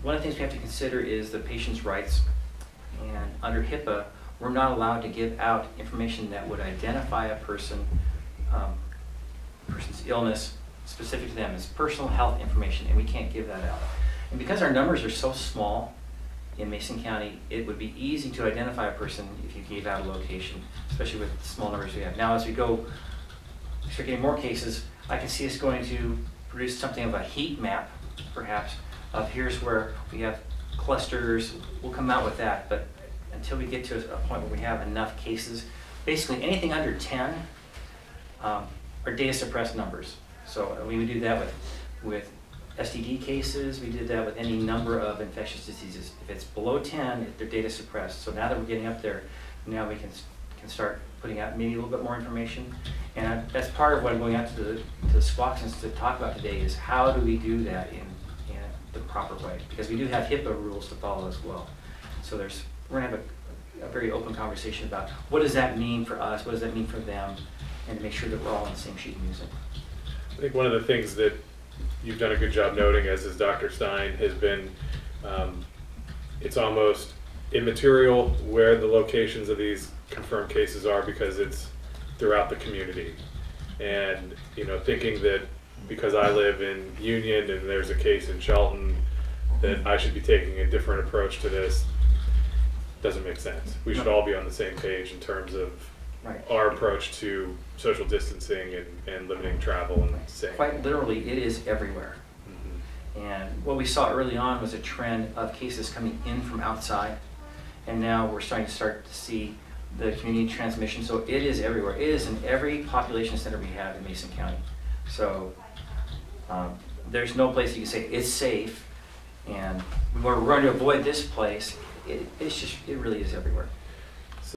one of the things we have to consider is the patient's rights. And under HIPAA, we're not allowed to give out information that would identify a person's illness specific to them. It's personal health information, and we can't give that out. And because our numbers are so small in Mason County, it would be easy to identify a person if you gave out a location, especially with the small numbers we have. Now, as we go, start getting more cases, I can see us going to produce something of a heat map, perhaps, of here's where we have clusters. We'll come out with that, but until we get to a point where we have enough cases, basically anything under 10 are data suppressed numbers. So we would do that with STD cases. We did that with any number of infectious diseases. If it's below 10, they're data suppressed. So now that we're getting up there, now we can start putting out maybe a little bit more information. And that's part of what I'm going out to the Squawksons to talk about today is how do we do that in the proper way? Because we do have HIPAA rules to follow as well. So we're going to have a very open conversation about what does that mean for us, what does that mean for them, and to make sure that we're all on the same sheet of music. I think one of the things that you've done a good job noting, as is Dr. Stein, has been it's almost immaterial where the locations of these confirmed cases are because it's throughout the community. And thinking that because I live in Union and there's a case in Shelton that I should be taking a different approach to this doesn't make sense. We should all be on the same page in terms of our approach to social distancing and limiting travel and saying. Quite literally, it is everywhere. And what we saw early on was a trend of cases coming in from outside, and now we're starting to see the community transmission. So it is everywhere. It is in every population center we have in Mason County. So there's no place you can say it's safe, and we're going to avoid this place. It really is everywhere.